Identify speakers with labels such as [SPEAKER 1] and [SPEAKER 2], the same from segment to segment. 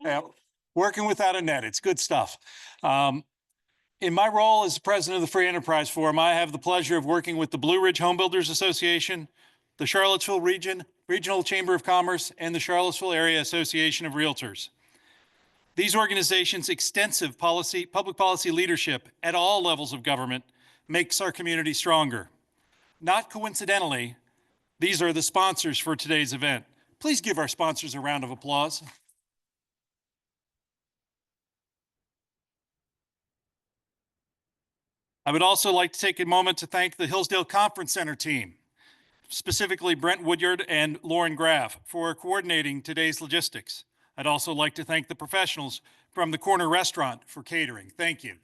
[SPEAKER 1] Yeah, working without a net, it's good stuff. In my role as president of the Free Enterprise Forum, I have the pleasure of working with the Blue Ridge Home Builders Association, the Charlottesville Regional Chamber of Commerce, and the Charlottesville Area Association of Realtors. These organizations' extensive public policy leadership at all levels of government makes our community stronger. Not coincidentally, these are the sponsors for today's event. Please give our sponsors a round of applause. I would also like to take a moment to thank the Hillsdale Conference Center team, specifically Brent Woodyard and Lauren Graff, for coordinating today's logistics. I'd also like to thank the professionals from the Corner Restaurant for catering. Thank you.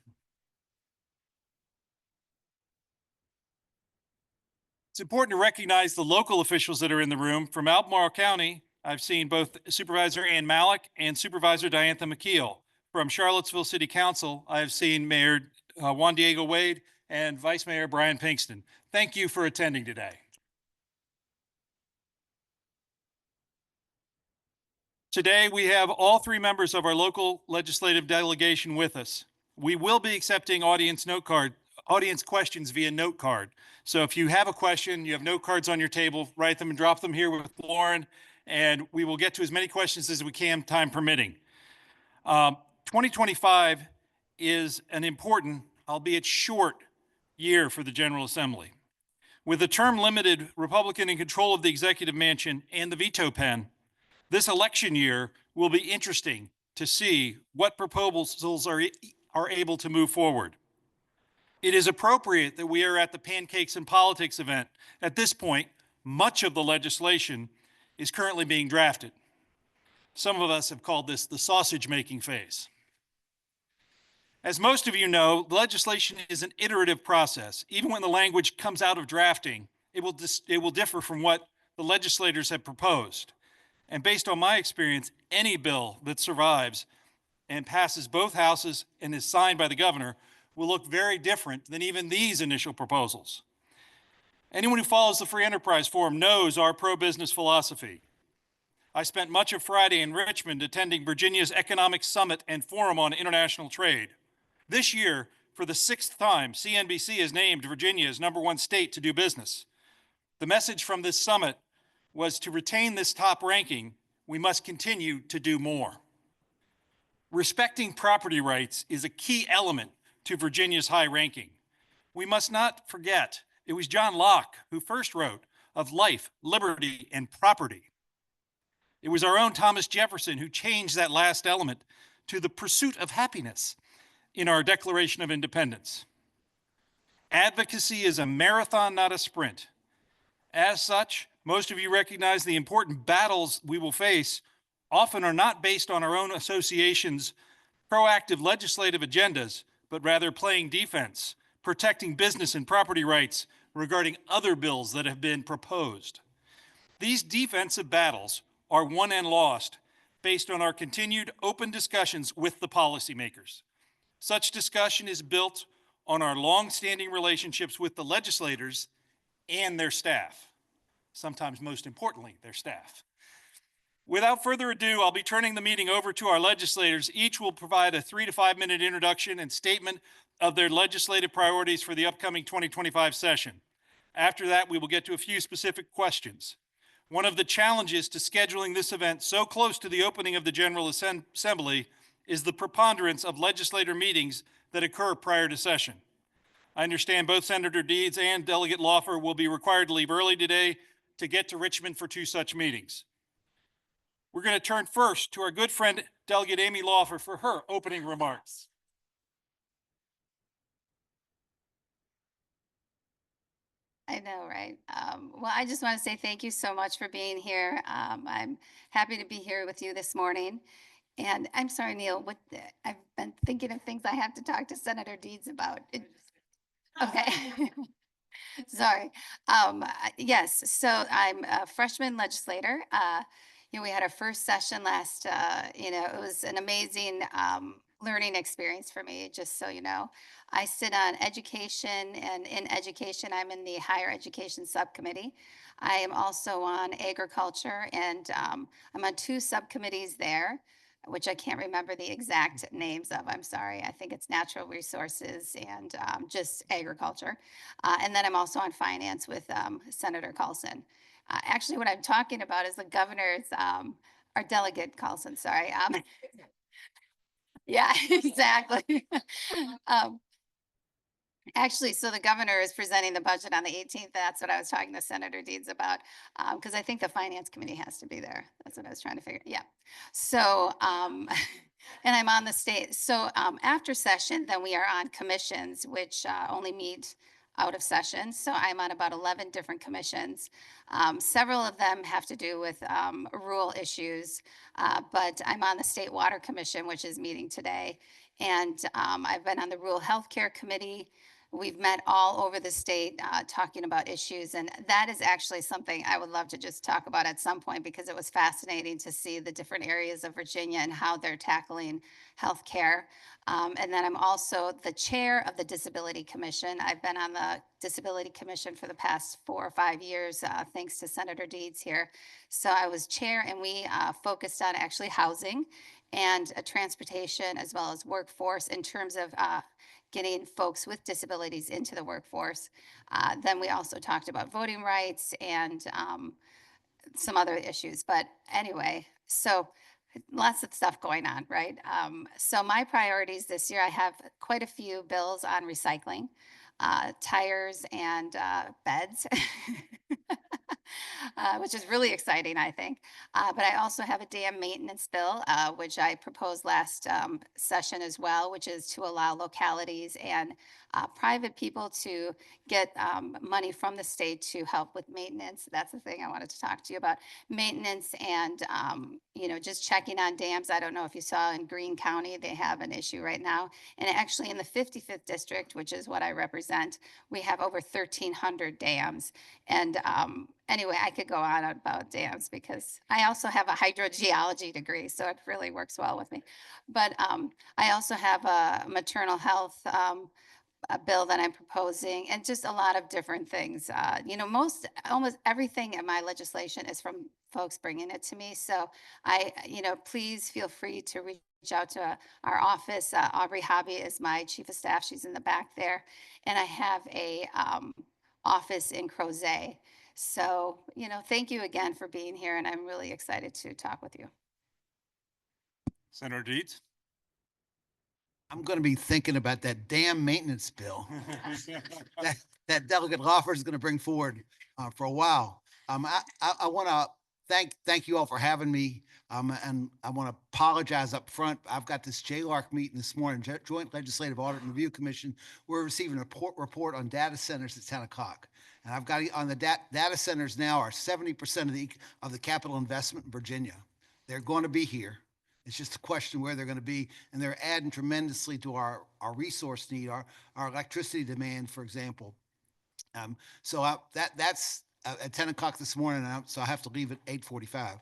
[SPEAKER 1] It's important to recognize the local officials that are in the room. From Albemarle County, I've seen both Supervisor Ann Malik and Supervisor Diantha McKeel. From Charlottesville City Council, I've seen Mayor Juan Diego Wade and Vice Mayor Brian Pinkston. Thank you for attending today. Today, we have all three members of our local legislative delegation with us. We will be accepting audience questions via note card. So if you have a question, you have note cards on your table, write them and drop them here with Lauren, and we will get to as many questions as we can, time permitting. 2025 is an important, albeit short, year for the General Assembly. With a term-limited Republican in control of the executive mansion and the veto pen, this election year will be interesting to see what proposals are able to move forward. It is appropriate that we are at the Pancakes and Politics event. At this point, much of the legislation is currently being drafted. Some of us have called this the sausage-making phase. As most of you know, legislation is an iterative process. Even when the language comes out of drafting, it will differ from what the legislators have proposed. And based on my experience, any bill that survives and passes both houses and is signed by the governor will look very different than even these initial proposals. Anyone who follows the Free Enterprise Forum knows our pro-business philosophy. I spent much of Friday in Richmond attending Virginia's Economic Summit and Forum on International Trade. This year, for the 6th time, CNBC has named Virginia as #1 state to do business. The message from this summit was to retain this top ranking, we must continue to do more. Respecting property rights is a key element to Virginia's high ranking. We must not forget it was John Locke who first wrote of life, liberty, and property. It was our own Thomas Jefferson who changed that last element to the pursuit of happiness in our Declaration of Independence. Advocacy is a marathon, not a sprint. As such, most of you recognize the important battles we will face often are not based on our own association's proactive legislative agendas, but rather playing defense, protecting business and property rights regarding other bills that have been proposed. These defensive battles are won and lost based on our continued open discussions with the policymakers. Such discussion is built on our long-standing relationships with the legislators and their staff. Sometimes most importantly, their staff. Without further ado, I'll be turning the meeting over to our legislators. Each will provide a 3 to 5 minute introduction and statement of their legislative priorities for the upcoming 2025 session. After that, we will get to a few specific questions. One of the challenges to scheduling this event so close to the opening of the General Assembly is the preponderance of legislator meetings that occur prior to session. I understand both Senator Deeds and Delegate Laufer will be required to leave early today to get to Richmond for 2 such meetings. We're going to turn first to our good friend, Delegate Amy Laufer, for her opening remarks.
[SPEAKER 2] I know, right? Well, I just want to say thank you so much for being here. I'm happy to be here with you this morning. And I'm sorry, Neil, I've been thinking of things I have to talk to Senator Deeds about. Okay. Sorry. Yes, so I'm a freshman legislator. We had our first session last, it was an amazing learning experience for me, just so you know. I sit on education, and in education, I'm in the higher education subcommittee. I am also on agriculture, and I'm on 2 subcommittees there. which I can't remember the exact names of. I'm sorry. I think it's natural resources and just agriculture. And then I'm also on finance with Senator Callsen. Actually, what I'm talking about is the governor's, or Delegate Callsen, sorry. Yeah, exactly. um, Actually, so the governor is presenting the budget on the 18th. That's what I was talking to Senator Deeds about, because I think the finance committee has to be there. That's what I was trying to figure. Yeah. So, and I'm on the state. So after session, then we are on commissions, which only meet out of session. So I'm on about 11 different commissions. Several of them have to do with rural issues, but I'm on the State Water Commission, which is meeting today. And I've been on the Rural Healthcare Committee. We've met all over the state talking about issues, and that is actually something I would love to just talk about at some point because it was fascinating to see the different areas of Virginia and how they're tackling healthcare. And then I'm also the chair of the Disability Commission. I've been on the Disability Commission for the past 4 or 5 years, thanks to Senator Deeds here. So I was chair, and we focused on actually housing and transportation as well as workforce in terms of getting folks with disabilities into the workforce. Then we also talked about voting rights and some other issues. But anyway, so lots of stuff going on, right? So my priorities this year, I have quite a few bills on recycling, tires, and beds. Which is really exciting, I think. But I also have a dam maintenance bill, which I proposed last session as well, which is to allow localities and private people to get money from the state to help with maintenance. That's the thing I wanted to talk to you about. Maintenance and, just checking on dams. I don't know if you saw in Greene County, they have an issue right now. And actually in the 55th district, which is what I represent, we have over 1,300 dams. And anyway, I could go on about dams because I also have a hydrogeology degree, so it really works well with me. But I also have a maternal health a bill that I'm proposing, and just a lot of different things. Almost everything in my legislation is from folks bringing it to me. So please feel free to reach out to our office. Aubrey Hobby is my chief of staff. She's in the back there. And I have a office in Creigh. So, thank you again for being here, and I'm really excited to talk with you.
[SPEAKER 1] Senator Deeds?
[SPEAKER 3] I'm going to be thinking about that damn maintenance bill that Delegate Laufer is going to bring forward for a while. I want to thank you all for having me. And I want to apologize up front. I've got this JLARC meeting this morning, Joint Legislative Audit and Review Commission. We're receiving a report on data centers at 10 o'clock. And I've got on the data centers now are 70% of the capital investment in Virginia. They're going to be here. It's just a question where they're going to be, and they're adding tremendously to our resource need, our electricity demand, for example. That's at 10 o'clock this morning, so I have to leave at 8:45.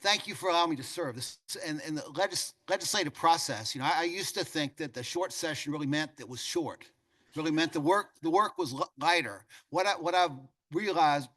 [SPEAKER 3] Thank you for allowing me to serve this and the legislative process. I used to think that the short session really meant it was short, really meant the work was lighter. What I realize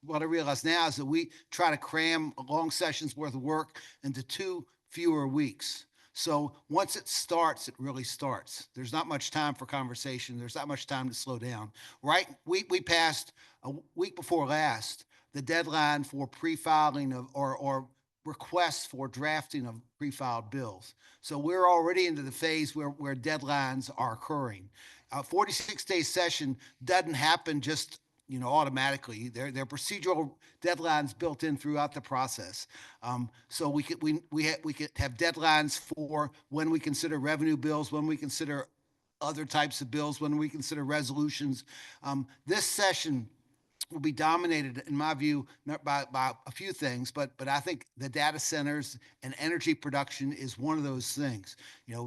[SPEAKER 3] now is that we try to cram long sessions worth of work into 2 fewer weeks. So once it starts, it really starts. There's not much time for conversation. There's not much time to slow down. Right? We passed a week before last the deadline for pre-filing of or requests for drafting of pre-filed bills. So we're already into the phase where deadlines are occurring. 46-day session doesn't happen just automatically. There are procedural deadlines built in throughout the process. So we could have deadlines for when we consider revenue bills, when we consider other types of bills, when we consider resolutions. This session will be dominated, in my view, not by a few things, but I think the data centers and energy production is one of those things.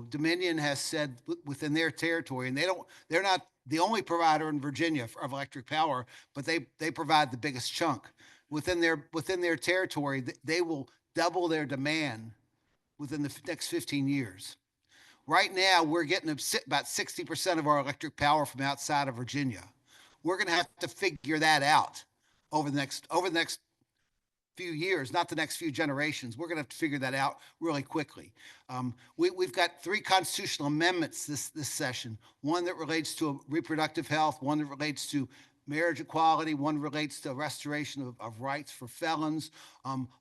[SPEAKER 3] Dominion has said within their territory, and they're not the only provider in Virginia of electric power, but they provide the biggest chunk. Within their territory, they will double their demand within the next 15 years. Right now, we're getting about 60% of our electric power from outside of Virginia. We're going to have to figure that out over the next few years, not the next few generations. We're going to have to figure that out really quickly. We've got 3 constitutional amendments this session. One that relates to reproductive health, one that relates to marriage equality, one relates to restoration of rights for felons.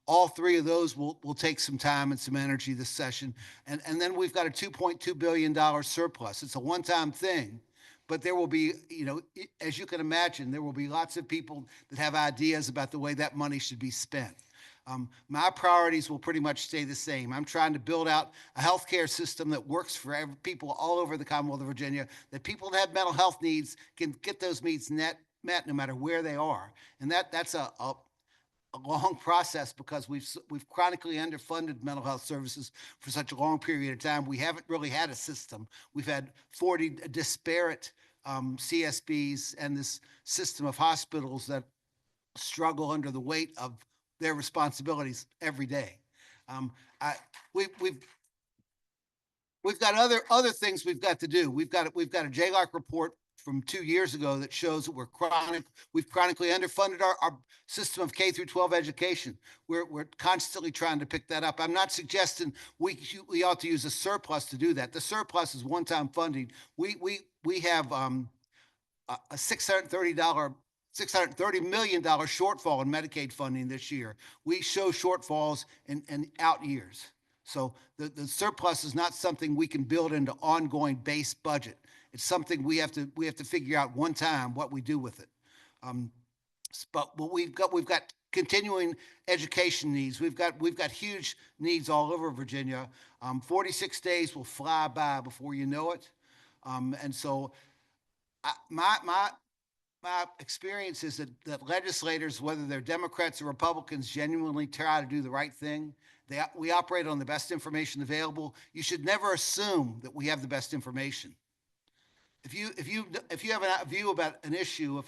[SPEAKER 3] All 3 of those will take some time and some energy this session. And then we've got a $2.2 billion surplus. It's a one-time thing. But there will be, as you can imagine, there will be lots of people that have ideas about the way that money should be spent. My priorities will pretty much stay the same. I'm trying to build out a healthcare system that works for people all over the Commonwealth of Virginia, that people that have mental health needs can get those needs met no matter where they are. And that's a long process because we've chronically underfunded mental health services for such a long period of time. We haven't really had a system. We've had 40 disparate CSBs and this system of hospitals that struggle under the weight of their responsibilities every day. We've got other things we've got to do. We've got a JLARC report from 2 years ago that shows that we've chronically underfunded our system of K through 12 education. We're constantly trying to pick that up. I'm not suggesting we ought to use a surplus to do that. The surplus is one-time funding. We have a $630 million shortfall in Medicaid funding this year. We show shortfalls in out years. So the surplus is not something we can build into ongoing base budget. It's something we have to figure out one time what we do with it. But we've got continuing education needs. We've got huge needs all over Virginia. 46 days will fly by before you know it. And so my experience is that legislators, whether they're Democrats or Republicans, genuinely try to do the right thing. We operate on the best information available. You should never assume that we have the best information. If you have a view about an issue,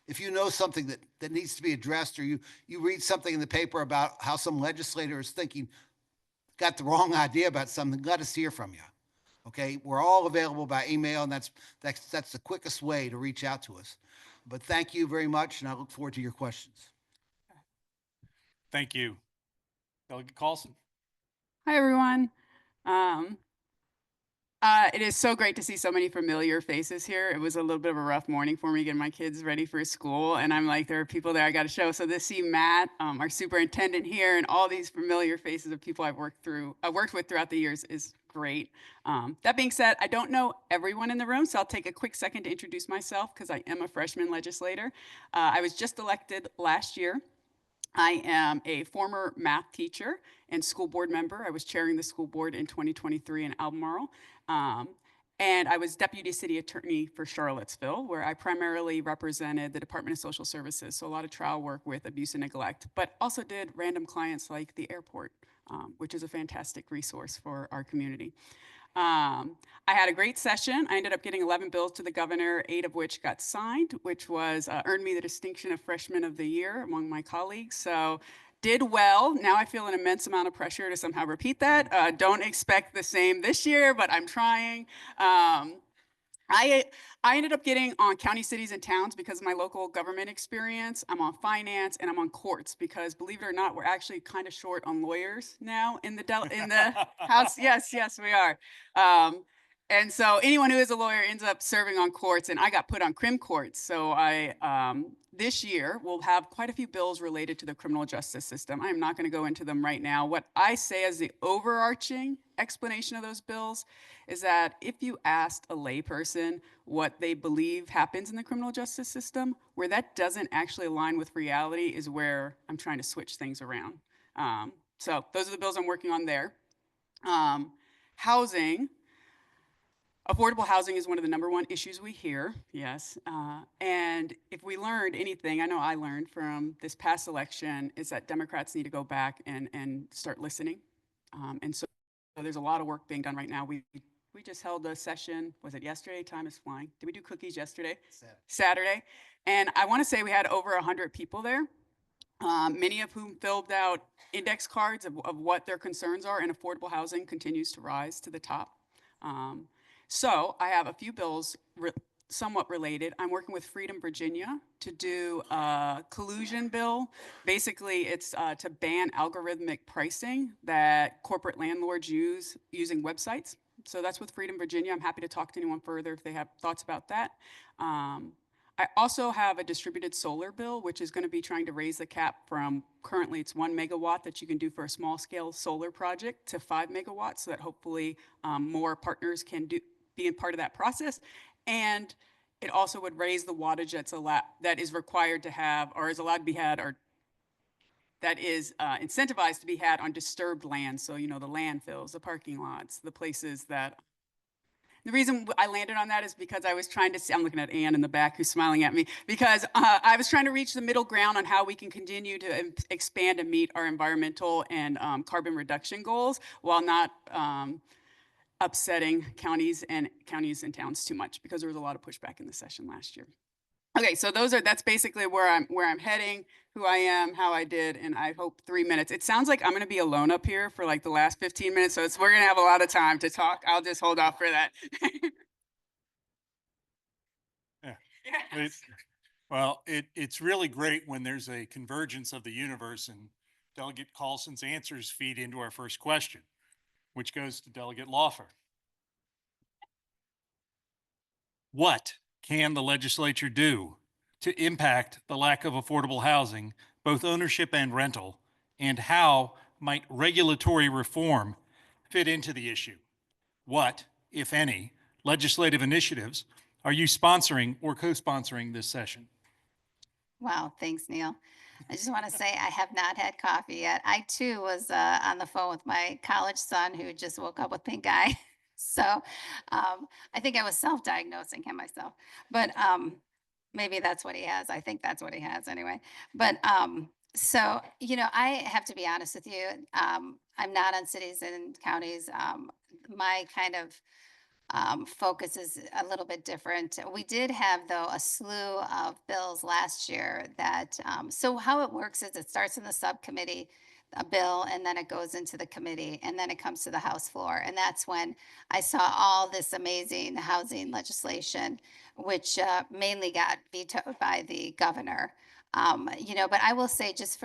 [SPEAKER 3] if you know something that needs to be addressed, or you read something in the paper about how some legislator is got the wrong idea about something, let us hear from you. Okay, we're all available by email, and that's the quickest way to reach out to us. But thank you very much, and I look forward to your questions.
[SPEAKER 1] Thank you. Delegate Callsen.
[SPEAKER 4] Hi, everyone. It is so great to see so many familiar faces here. It was a little bit of a rough morning for me getting my kids ready for school, and I'm like, there are people there I got to show. So to see Matt, our superintendent here, and all these familiar faces of people I've worked with throughout the years is great. That being said, I don't know everyone in the room, so I'll take a quick second to introduce myself because I am a freshman legislator. I was just elected last year. I am a former math teacher and school board member. I was chairing the school board in 2023 in Albemarle. And I was deputy city attorney for Charlottesville, where I primarily represented the Department of Social Services. So a lot of trial work with abuse and neglect, but also did random clients like the airport, which is a fantastic resource for our community. I had a great session. I ended up getting 11 bills to the governor, 8 of which got signed, which was earned me the distinction of Freshman of the Year among my colleagues. So did well. Now I feel an immense amount of pressure to somehow repeat that. Don't expect the same this year, but I'm trying. I ended up getting on county, cities, and towns because of my local government experience. I'm on finance and I'm on courts because, believe it or not, we're actually kind of short on lawyers now in the House. Yes, we are. And so anyone who is a lawyer ends up serving on courts, and I got put on crim courts. So this year we'll have quite a few bills related to the criminal justice system. I'm not going to go into them right now. What I say as the overarching explanation of those bills is that if you asked a layperson what they believe happens in the criminal justice system, where that doesn't actually align with reality is where I'm trying to switch things around. So those are the bills I'm working on there. Housing. Affordable housing is one of the #1 issues we hear, yes. And if we learned anything, I know I learned from this past election, is that Democrats need to go back and start listening. And so there's a lot of work being done right now. We just held a session, was it yesterday? Time is flying. Did we do cookies yesterday? Saturday. And I want to say we had over 100 people there, many of whom filled out index cards of what their concerns are, and affordable housing continues to rise to the top. So I have a few bills somewhat related. I'm working with Freedom Virginia to do a collusion bill. Basically, it's to ban algorithmic pricing that corporate landlords use using websites. So that's with Freedom Virginia. I'm happy to talk to anyone further if they have thoughts about that. I also have a distributed solar bill, which is going to be trying to raise the cap from currently it's 1 megawatt that you can do for a small scale solar project to 5 megawatts, so that hopefully more partners can be a part of that process. And it also would raise the wattage that is required to have, or is allowed to be had, or that is incentivized to be had on disturbed land. So, you know, the landfills, the parking lots, the places that. The reason I landed on that is because I was trying to see, I'm looking at Ann in the back who's smiling at me, because I was trying to reach the middle ground on how we can continue to expand and meet our environmental and carbon reduction goals while not upsetting counties and towns too much, because there was a lot of pushback in the session last year. Okay, so that's basically where I'm heading, who I am, how I did, and I hope 3 minutes. It sounds like I'm going to be alone up here for like the last 15 minutes, so we're going to have a lot of time to talk. I'll just hold off for that.
[SPEAKER 1] Yeah. Well, it's really great when there's a convergence of the universe, and Delegate Callsen's answers feed into our first question, which goes to Delegate Laufer. What can the legislature do to impact the lack of affordable housing, both ownership and rental, and how might regulatory reform fit into the issue? What, if any, legislative initiatives are you sponsoring or co-sponsoring this session?
[SPEAKER 2] Wow, thanks, Neil. I just want to say I have not had coffee yet. I too was on the phone with my college son who just woke up with pink eye. So I think I was self-diagnosing him myself, but maybe that's what he has. I think that's what he has anyway. But so, you know, I have to be honest with you. I'm not on cities and counties. My kind of focus is a little bit different. We did have, though, a slew of bills last year that, so how it works is it starts in the subcommittee, a bill, and then it goes into the committee, and then it comes to the House floor. And that's when I saw all this amazing housing legislation, which mainly got vetoed by the governor. You know, but I will say, just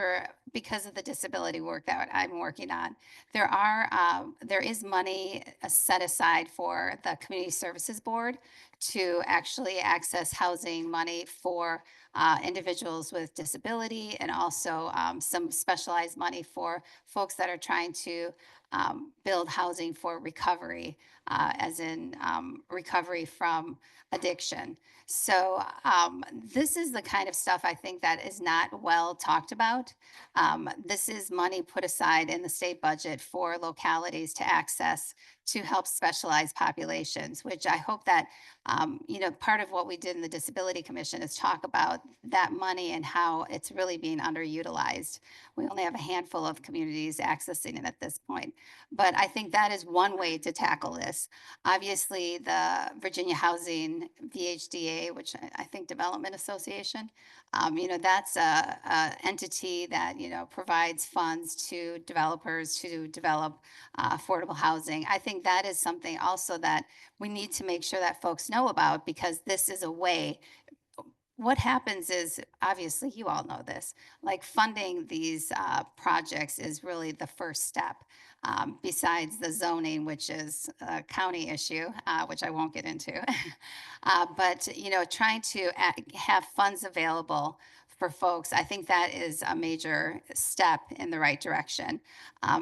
[SPEAKER 2] because of the disability work that I'm working on, there is money set aside for the Community Services Board to actually access housing money for individuals with disability, and also some specialized money for folks that are trying to build housing for recovery, as in recovery from addiction. So this is the kind of stuff I think that is not well talked about. This is money put aside in the state budget for localities to access to help specialized populations, which I hope that, you know, part of what we did in the Disability Commission is talk about that money and how it's really being underutilized. We only have a handful of communities accessing it at this point. But I think that is one way to tackle this. Obviously, the Virginia Housing VHDA, which I think Development Association, you know, that's a entity that, you know, provides funds to developers to develop affordable housing. I think that is something also that we need to make sure that folks know about, because this is a way. What happens is, obviously, you all know this, like funding these projects is really the first step, besides the zoning, which is a county issue, which I won't get into. But, you know, trying to have funds available for folks, I think that is a major step in the right direction.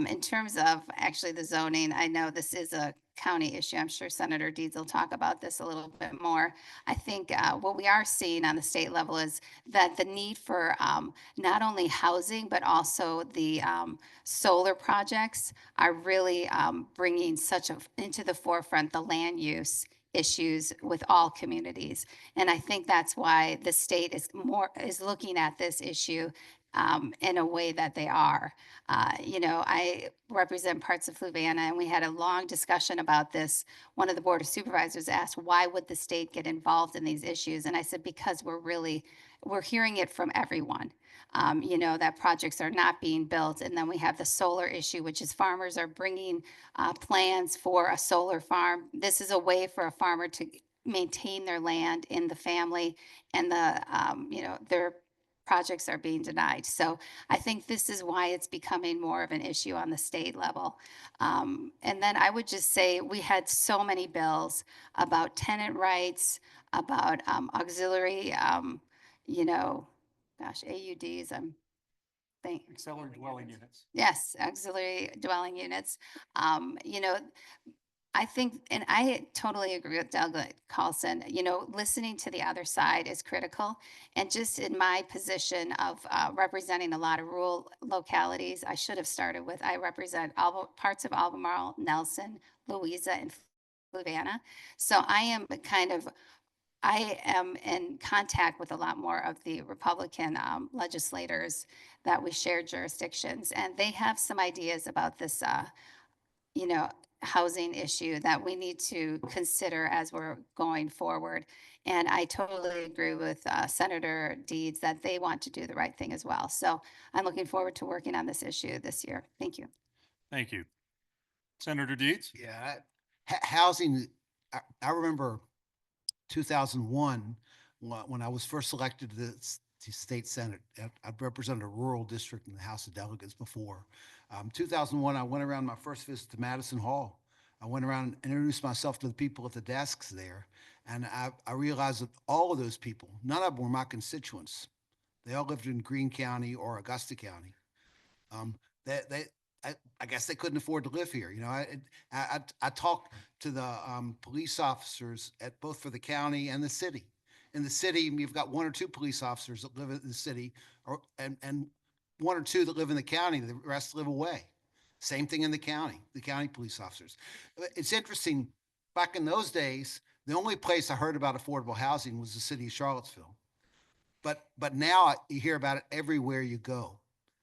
[SPEAKER 2] In terms of actually the zoning, I know this is a county issue. I'm sure Senator Deeds will talk about this a little bit more. I think what we are seeing on the state level is that the need for not only housing, but also the solar projects are really bringing into the forefront the land use issues with all communities. And I think that's why the state is looking at this issue in a way that they are. You know, I represent parts of Fluvanna, and we had a long discussion about this. One of the Board of Supervisors asked, why would the state get involved in these issues? And I said, because we're hearing it from everyone. You know, that projects are not being built. And then we have the solar issue, which is farmers are bringing plans for a solar farm. This is a way for a farmer to maintain their land in the family, and their projects are being denied. So I think this is why it's becoming more of an issue on the state level. And then I would just say we had so many bills about tenant rights, about auxiliary, AUDs.
[SPEAKER 1] Accelerated dwelling units.
[SPEAKER 2] Yes, auxiliary dwelling units. I think, and I totally agree with Delegate Callsen, listening to the other side is critical. And just in my position of representing a lot of rural localities, I should have started with, I represent parts of Albemarle, Nelson, Louisa, and Fluvanna. So I am in contact with a lot more of the Republican legislators that we share jurisdictions, and they have some ideas about this, housing issue that we need to consider as we're going forward. And I totally agree with Senator Deeds that they want to do the right thing as well. So I'm looking forward to working on this issue this year. Thank you.
[SPEAKER 1] Thank you. Senator Deeds?
[SPEAKER 3] Yeah, housing, I remember 2001, when I was first elected to the state senate. I represented a rural district in the House of Delegates before. 2001, I went around my first visit to Madison Hall. I went around and introduced myself to the people at the desks there. And I realized that all of those people, none of them were my constituents. They all lived in Greene County or Augusta County. I guess they couldn't afford to live here. I talked to the police officers at both for the county and the city. In the city, you've got one or two police officers that live in the city, and one or two that live in the county. The rest live away. Same thing in the county police officers. It's interesting. Back in those days, the only place I heard about affordable housing was the city of Charlottesville. But now you hear about it everywhere you go,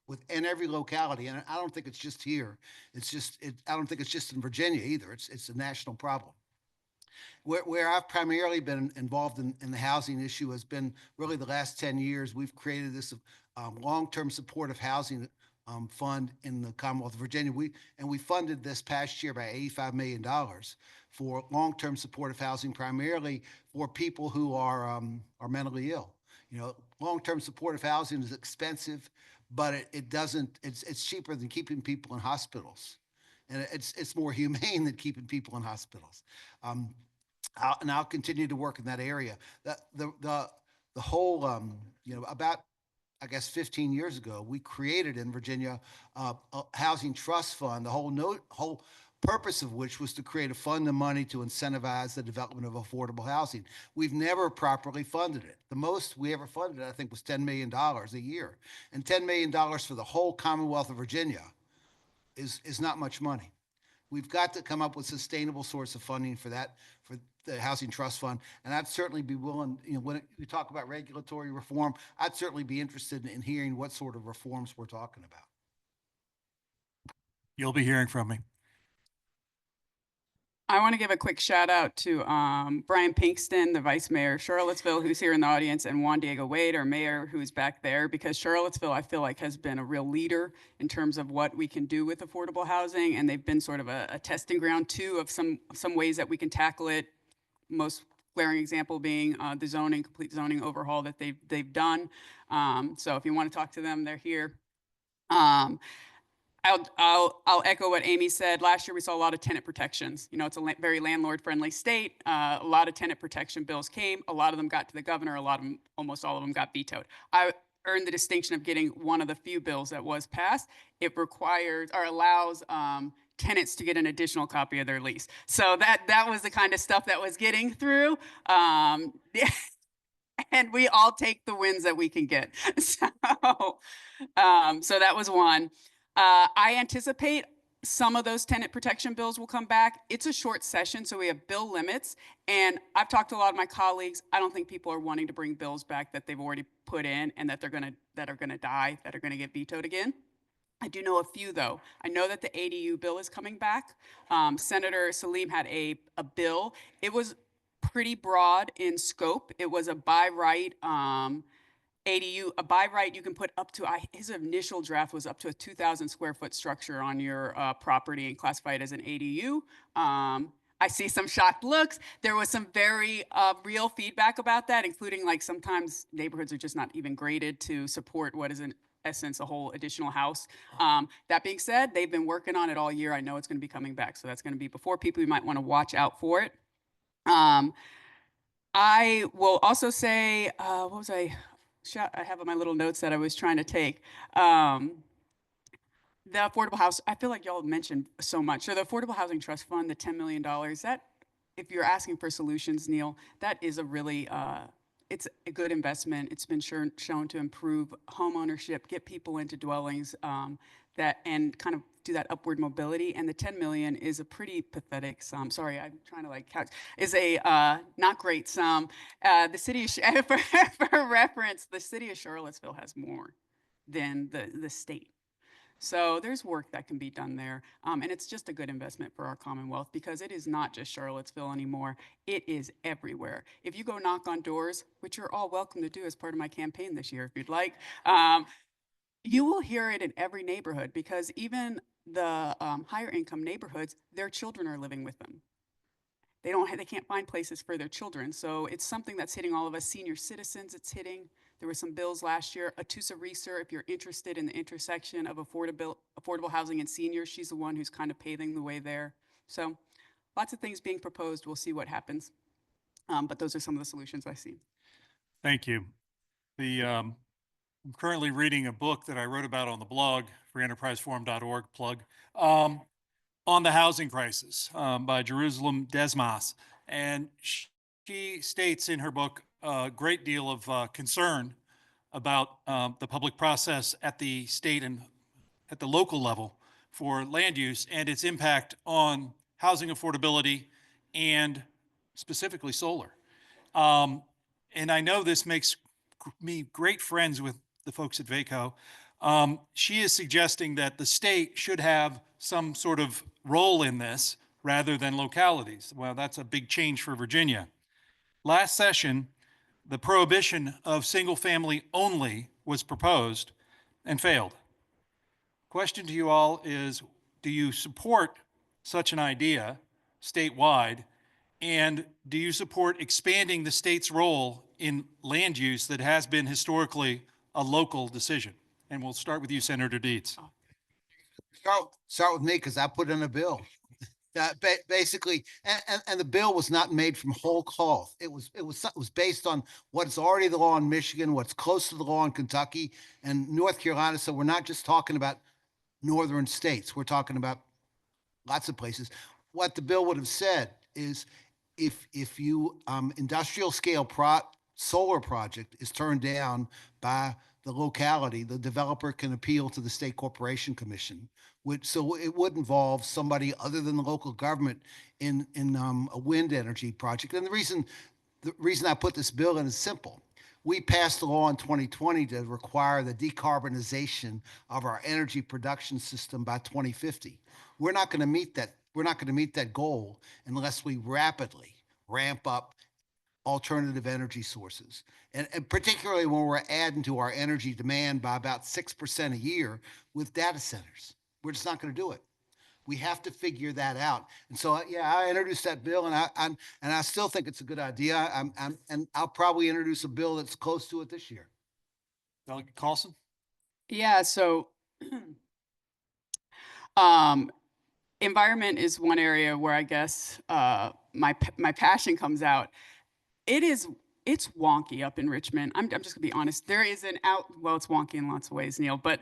[SPEAKER 3] within every locality. And I don't think it's just here. I don't think it's just in Virginia either. It's a national problem. Where I've primarily been involved in the housing issue has been really the last 10 years. We've created this long-term supportive housing fund in the Commonwealth of Virginia. We funded this past year by $85 million for long-term supportive housing, primarily for people who are mentally ill. Long-term supportive housing is expensive, but it's cheaper than keeping people in hospitals. And it's more humane than keeping people in hospitals. I'll continue to work in that area. The whole, about, I guess, 15 years ago, we created in Virginia a housing trust fund, the whole purpose of which was to create a fund of money to incentivize the development of affordable housing. We've never properly funded it. The most we ever funded, I think, was $10 million a year. And $10 million for the whole Commonwealth of Virginia is not much money. We've got to come up with sustainable source of funding for that, for the Housing Trust Fund. And I'd certainly be willing, when we talk about regulatory reform, I'd certainly be interested in hearing what sort of reforms we're talking about.
[SPEAKER 1] You'll be hearing from me.
[SPEAKER 4] I want to give a quick shout out to Brian Pinkston, the Vice Mayor of Charlottesville, who's here in the audience, and Juan Diego Wade, our mayor, who's back there, because Charlottesville, I feel like, has been a real leader in terms of what we can do with affordable housing, and they've been sort of a testing ground too of some ways that we can tackle it. Most glaring example being the complete zoning overhaul that they've done. So if you want to talk to them, they're here. I'll echo what Amy said. Last year, we saw a lot of tenant protections. It's a very landlord-friendly state. A lot of tenant protection bills came. A lot of them got to the governor. Almost all of them got vetoed. I earned the distinction of getting one of the few bills that was passed. It requires or allows tenants to get an additional copy of their lease. So that was the kind of stuff that was getting through. And we all take the wins that we can get. So that was one. I anticipate some of those tenant protection bills will come back. It's a short session, so we have bill limits. And I've talked to a lot of my colleagues. I don't think people are wanting to bring bills back that they've already put in and that are gonna die, that are gonna get vetoed again. I do know a few, though. I know that the ADU bill is coming back. Senator Salim had a bill. It was pretty broad in scope. It was a by right ADU. A by right, you can put up to, his initial draft was up to a 2,000 square foot structure on your property and classify it as an ADU. I see some shocked looks. There was some very real feedback about that, including like sometimes neighborhoods are just not even graded to support what is in essence a whole additional house. That being said, they've been working on it all year. I know it's going to be coming back. So that's going to be before people. You might want to watch out for it. I will also say, what was I have on my little notes that I was trying to take. The affordable house, I feel like y'all mentioned so much. So the Affordable Housing Trust Fund, the $10 million, that, if you're asking for solutions, Neil, that is a really, it's a good investment. It's been shown to improve home ownership, get people into dwellings that, and kind of do that upward mobility. And the 10 million is a pretty pathetic sum. Sorry, I'm trying to like couch, is a not great sum. The city, of, for reference, the city of Charlottesville has more than the state. So there's work that can be done there. And it's just a good investment for our Commonwealth because it is not just Charlottesville anymore. It is everywhere. If you go knock on doors, which you're all welcome to do as part of my campaign this year, if you'd like, you will hear it in every neighborhood because even the higher income neighborhoods, their children are living with them. They can't find places for their children. So it's something that's hitting all of us. Senior citizens, it's hitting. There were some bills last year. Atusa Reeser, if you're interested in the intersection of affordable housing and seniors, she's the one who's kind of paving the way there. So lots of things being proposed. We'll see what happens. But those are some of the solutions I see.
[SPEAKER 1] Thank you. I'm currently reading a book that I wrote about on the blog, freeenterpriseforum.org plug, on the housing crisis by Jerusalem Desmas. And she states in her book a great deal of concern about the public process at the state and at the local level for land use and its impact on housing affordability and specifically solar. And I know this makes me great friends with the folks at VACO. She is suggesting that the state should have some sort of role in this rather than localities. Well, that's a big change for Virginia. Last session, the prohibition of single family only was proposed and failed. Question to you all is, do you support such an idea statewide? And do you support expanding the state's role in land use that has been historically a local decision? And we'll start with you, Senator Dietz.
[SPEAKER 3] Start with me because I put in a bill. Basically, and the bill was not made from whole cloth. It was based on what's already the law in Michigan, what's close to the law in Kentucky and North Carolina. So we're not just talking about northern states. We're talking about lots of places. What the bill would have said is, if you industrial scale solar project is turned down by the locality, the developer can appeal to the State Corporation Commission, so it would involve somebody other than the local government in a wind energy project. And the reason I put this bill in is simple. We passed a law in 2020 to require the decarbonization of our energy production system by 2050. We're not going to meet that. We're not going to meet that goal unless we rapidly ramp up alternative energy sources. And particularly when we're adding to our energy demand by about 6% a year with data centers. We're just not going to do it. We have to figure that out. And so, yeah, I introduced that bill, and I still think it's a good idea. And I'll probably introduce a bill that's close to it this year.
[SPEAKER 1] Delegate Callsen?
[SPEAKER 4] Yeah, so environment is one area where I guess my passion comes out. It's wonky up in Richmond. I'm just gonna be honest. There is well, it's wonky in lots of ways, Neil, but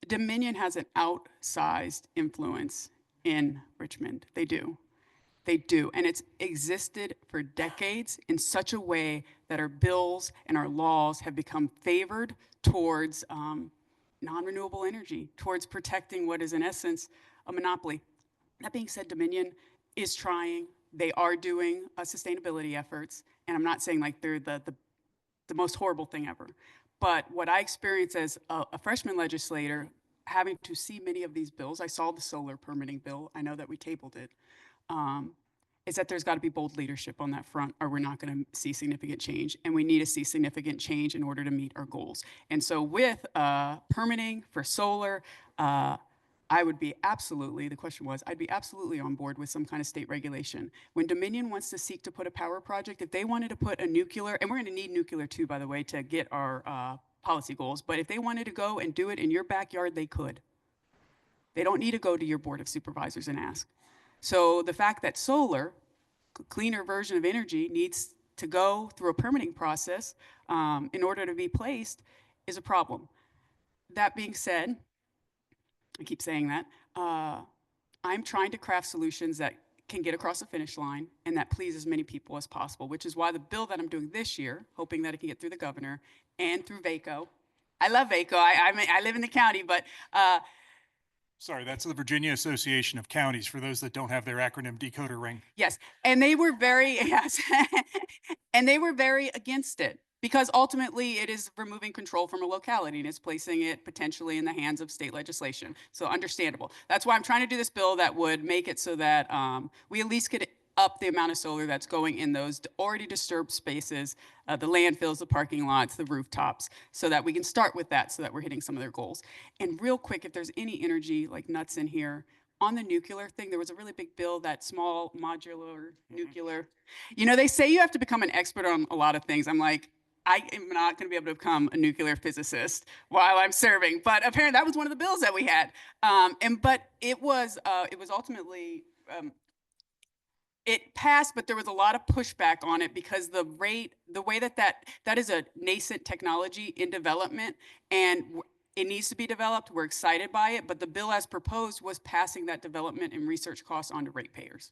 [SPEAKER 4] Dominion has an outsized influence in Richmond. They do. They do. And it's existed for decades in such a way that our bills and our laws have become favored towards non-renewable energy, towards protecting what is in essence a monopoly. That being said, Dominion is trying. They are doing sustainability efforts. And I'm not saying like they're the most horrible thing ever. But what I experienced as a freshman legislator, having to see many of these bills, I saw the solar permitting bill, I know that we tabled it, is that there's got to be bold leadership on that front or we're not going to see significant change. And we need to see significant change in order to meet our goals. And so with permitting for solar, I I would be absolutely, the question was, I'd be absolutely on board with some kind of state regulation. When Dominion wants to seek to put a power project, if they wanted to put a nuclear, and we're going to need nuclear too, by the way, to get our policy goals, but if they wanted to go and do it in your backyard, they could. They don't need to go to your board of supervisors and ask. So the fact that solar, cleaner version of energy, needs to go through a permitting process in order to be placed is a problem. That being said, I keep saying that, I'm trying to craft solutions that can get across the finish line and that please as many people as possible, which is why the bill that I'm doing this year, hoping that it can get through the governor and through VACO. I love VACO. I live in the county, but
[SPEAKER 1] Sorry, that's the Virginia Association of Counties, for those that don't have their acronym decoder ring.
[SPEAKER 4] yes, and they were very, yes, and they were very against it because ultimately it is removing control from a locality and it's placing it potentially in the hands of state legislation. So understandable. That's why I'm trying to do this bill that would make it so that we at least could up the amount of solar that's going in those already disturbed spaces, the landfills, the parking lots, the rooftops, so that we can start with that so that we're hitting some of their goals. And real quick, if there's any energy like nuts in here, on the nuclear thing, there was a really big bill, that small modular nuclear. You know, they say you have to become an expert on a lot of things. I'm like, I am not going to be able to become a nuclear physicist while I'm serving, but apparently that was one of the bills that we had. But it was ultimately, it passed, but there was a lot of pushback on it because the way that is a nascent technology in development and it needs to be developed. We're excited by it, but the bill as proposed was passing that development and research costs on to ratepayers,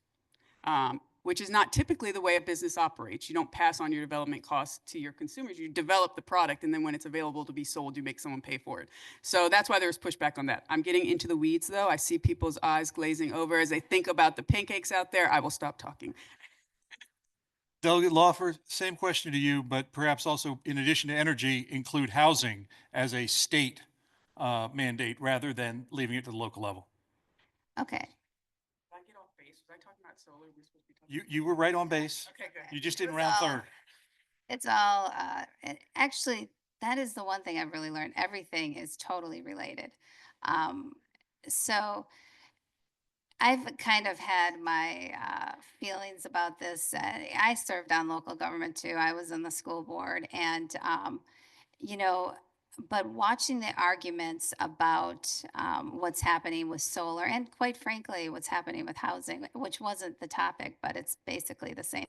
[SPEAKER 4] which is not typically the way a business operates. You don't pass on your development costs to your consumers. You develop the product, and then when it's available to be sold, you make someone pay for it. So that's why there's pushback on that. I'm getting into the weeds, though. I see people's eyes glazing over as they think about the pancakes out there. I will stop talking.
[SPEAKER 1] Delegate Laufer, same question to you, but perhaps also, in addition to energy, include housing as a state mandate rather than leaving it to the local level.
[SPEAKER 2] Okay.
[SPEAKER 4] Did I get off base? Was I talking about solar? We're supposed to be talking
[SPEAKER 1] You were right on base.
[SPEAKER 4] Okay, good.
[SPEAKER 1] You just didn't
[SPEAKER 2] It's
[SPEAKER 1] round
[SPEAKER 2] all-
[SPEAKER 1] third.
[SPEAKER 2] It's all, actually, that is the one thing I've really learned. Everything is totally related. So I've kind of had my feelings about this. I served on local government too. I was in the school board and, you know, but watching the arguments about what's happening with solar and quite frankly, what's happening with housing, which wasn't the topic, but it's basically the same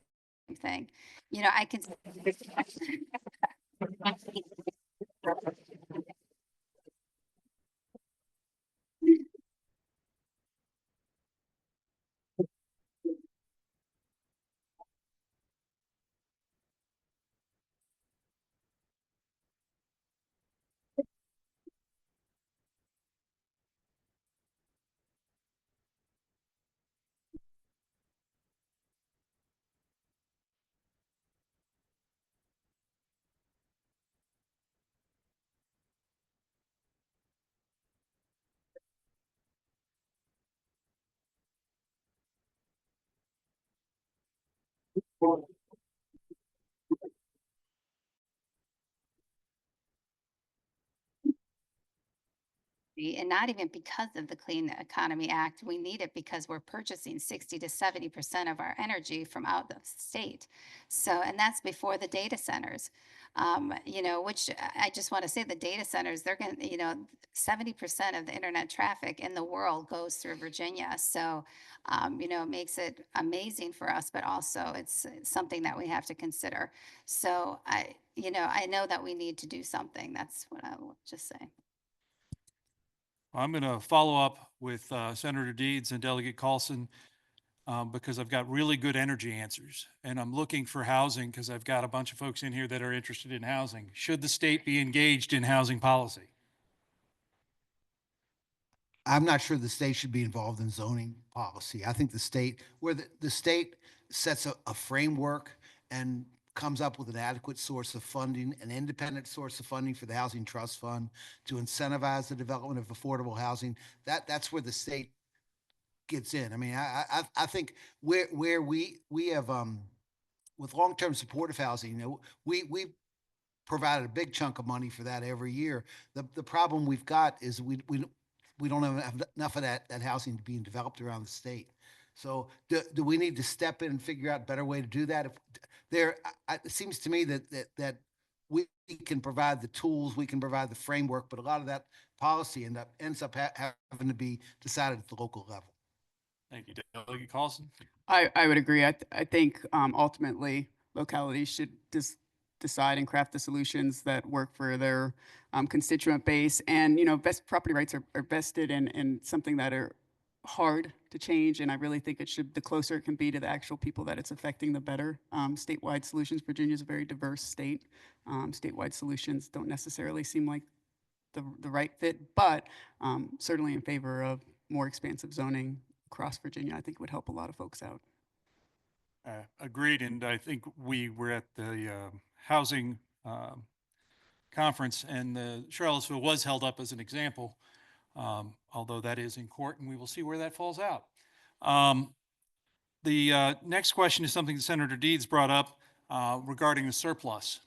[SPEAKER 2] thing. You know, I can. And not even because of the Clean Economy Act. We need it because we're purchasing 60 to 70% of our energy from out of state. So, and that's before the data centers, you know, which I just want to say the data centers, they're going to, you know, 70% of the internet traffic in the world goes through Virginia. So, you know, it makes it amazing for us, but also it's something that we have to consider. So you know, I know that we need to do something. That's what I will just say.
[SPEAKER 1] I'm going to follow up with Senator Deeds and Delegate Callsen because I've got really good energy answers. And I'm looking for housing because I've got a bunch of folks in here that are interested in housing. Should the state be engaged in housing policy?
[SPEAKER 3] I'm not sure the state should be involved in zoning policy. I think the state, where the state sets a framework and comes up with an adequate source of funding, an independent source of funding for the Housing Trust Fund to incentivize the development of affordable housing, that's where the state gets in. I mean, I think where we have, with long-term supportive housing, you know, we provided a big chunk of money for that every year. The problem we've got is we we don't have enough of that housing being developed around the state. So do we need to step in and figure out a better way to do that? If it seems to me that we can provide the tools, we can provide the framework, but a lot of that policy ends up having to be decided at the local level.
[SPEAKER 1] Thank you, Delegate Callsen.
[SPEAKER 4] I would agree. I think ultimately localities should just decide and craft the solutions that work for their constituent base. And, best property rights are vested in something that are hard to change. And I really think the closer it can be to the actual people that it's affecting, the better. Statewide solutions, Virginia is a very diverse state. Statewide solutions don't necessarily seem like the right fit, but certainly in favor of more expansive zoning across Virginia. I think it would help a lot of folks out.
[SPEAKER 1] Agreed, and I think we were at the housing conference, and Charlottesville was held up as an example, although that is in court, and we will see where that falls out. The next question is something that Senator Deeds brought up regarding the surplus.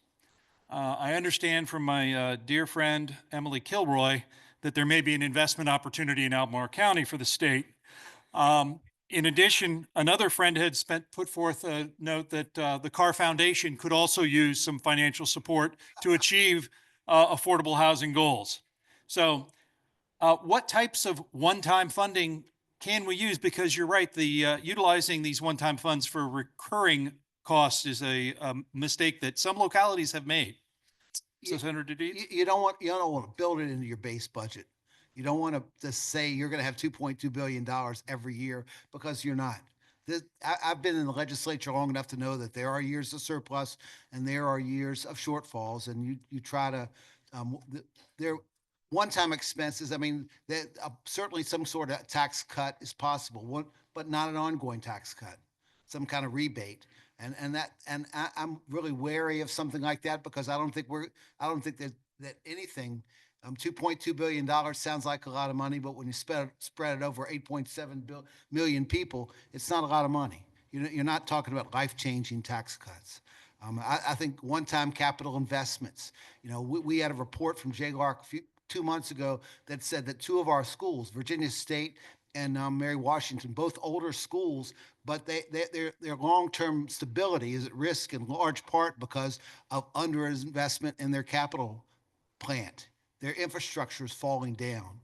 [SPEAKER 1] I understand from my dear friend Emily Kilroy that there may be an investment opportunity in Albemarle County for the state. In addition, another friend had put forth a note that the Carr Foundation could also use some financial support to achieve affordable housing goals. So what types of one-time funding can we use? Because you're right, the utilizing these one-time funds for recurring costs is a mistake that some localities have made. So Senator Deeds?
[SPEAKER 3] You don't want to build it into your base budget. You don't want to just say you're going to have $2.2 billion every year, because you're not. I've been in the legislature long enough to know that there are years of surplus and there are years of shortfalls, and you try to, there one-time expenses. I mean, certainly some sort of tax cut is possible, but not an ongoing tax cut, some kind of rebate. I'm really wary of something like that, because I don't think that anything, $2.2 billion sounds like a lot of money, but when you spread it over 8.7 million people, it's not a lot of money. You're not talking about life-changing tax cuts. I think one-time capital investments. We had a report from JLARC 2 months ago that said that 2 of our schools, Virginia State and Mary Washington, both older schools, but their long-term stability is at risk in large part because of underinvestment in their capital plant. Their infrastructure is falling down.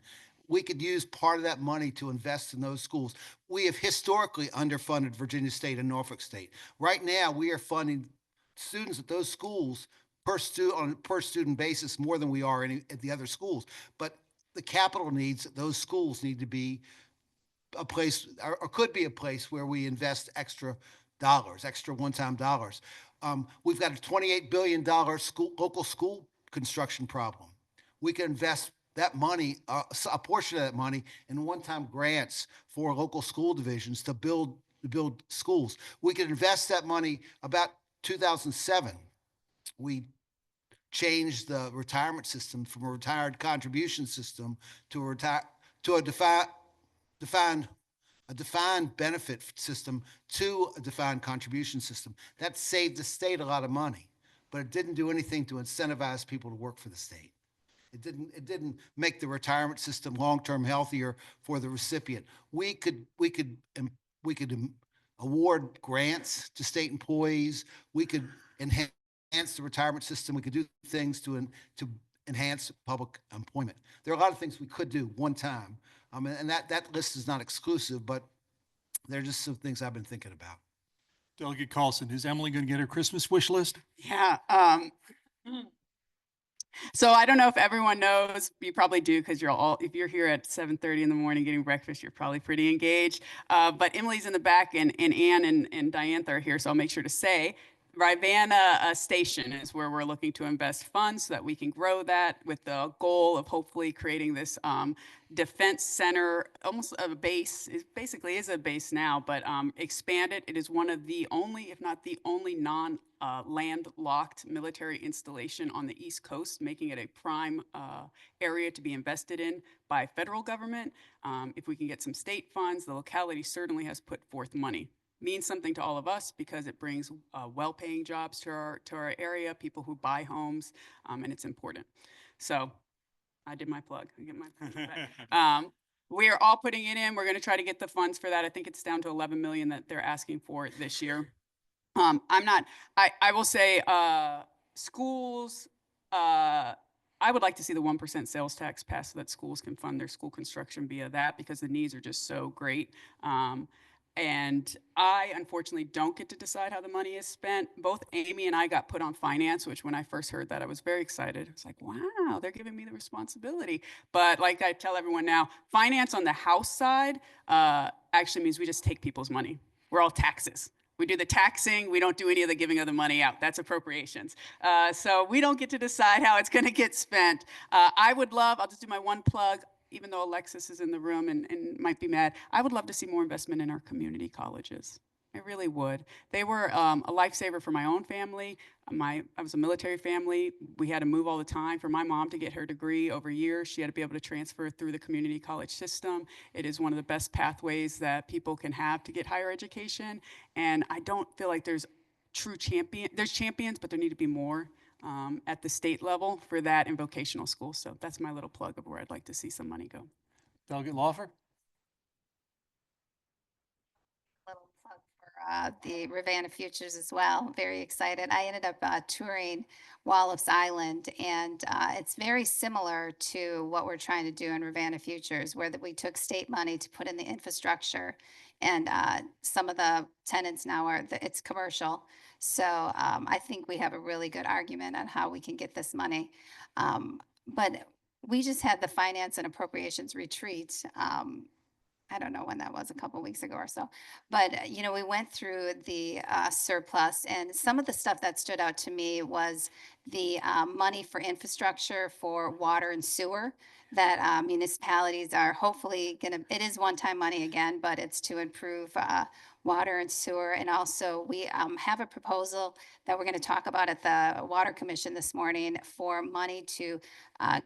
[SPEAKER 3] We could use part of that money to invest in those schools. We have historically underfunded Virginia State and Norfolk State. Right now, we are funding students at those schools on a per student basis more than we are at the other schools. But the capital needs at those schools need to be a place, or could be a place, where we invest extra one-time dollars. We've got a $28 billion local school construction problem. We can invest that money, a portion of that money, in one-time grants for local school divisions to build schools. We could invest that money. About 2007, we changed the retirement system from a retired contribution system to a defined benefit system to a defined contribution system. That saved the state a lot of money, but it didn't do anything to incentivize people to work for the state. It didn't make the retirement system long-term healthier for the recipient. We could award grants to state employees. We could enhance the retirement system. We could do things to enhance public employment. There are a lot of things we could do one time. And that list is not exclusive, but they're just some things I've been thinking about.
[SPEAKER 1] Delegate Callsen, is Emily going to get her Christmas wish list?
[SPEAKER 4] Yeah. So I don't know if everyone knows, you probably do, because if you're here at 7:30 in the morning getting breakfast, you're probably pretty engaged. But Emily's in the back, and Ann and Diantha are here, so I'll make sure to say, Rivanna Station is where we're looking to invest funds so that we can grow that, with the goal of hopefully creating this defense center, almost a base. It basically is a base now, but expand it. It is one of the only, if not the only, landlocked military installation on the East Coast, making it a prime area to be invested in by federal government. If we can get some state funds, the locality certainly has put forth money. Means something to all of us because it brings well-paying jobs to our area, people who buy homes, and it's important. So I did my plug. I get my plug back. We are all putting it in. We're going to try to get the funds for that. I think it's down to 11 million that they're asking for this year. I will say, schools, I would like to see the 1% sales tax passed so that schools can fund their school construction via that because the needs are just so great. And I unfortunately don't get to decide how the money is spent. Both Amy and I got put on finance, which when I first heard that, I was very excited. It's like, wow, they're giving me the responsibility. But like I tell everyone now, finance on the House side actually means we just take people's money. We're all taxes. We do the taxing. We don't do any of the giving of the money out. That's appropriations. So we don't get to decide how it's going to get spent. I would love, I'll just do my one plug, even though Alexis is in the room and might be mad, I would love to see more investment in our community colleges. I really would. They were a lifesaver for my own family. I was a military family. We had to move all the time. For my mom to get her degree over years, she had to be able to transfer through the community college system. It is one of the best pathways that people can have to get higher education. And I don't feel like there's true there's champions, but there need to be more at the state level for that in vocational schools. So that's my little plug of where I'd like to see some money go.
[SPEAKER 1] Delegate Laufer?
[SPEAKER 2] Little plug for the Ravenna Futures as well. Very excited. I ended up touring Wallops Island, and it's very similar to what we're trying to do in Ravenna Futures, where we took state money to put in the infrastructure, and some of the tenants now it's commercial. So I think we have a really good argument on how we can get this money. But we just had the Finance and Appropriations retreat. I don't know when that was, a couple weeks ago or so. But, we went through the surplus, and some of the stuff that stood out to me was the money for infrastructure for water and sewer that municipalities are hopefully it is one-time money again, but it's to improve water and sewer. And also we have a proposal that we're going to talk about at the Water Commission this morning for money to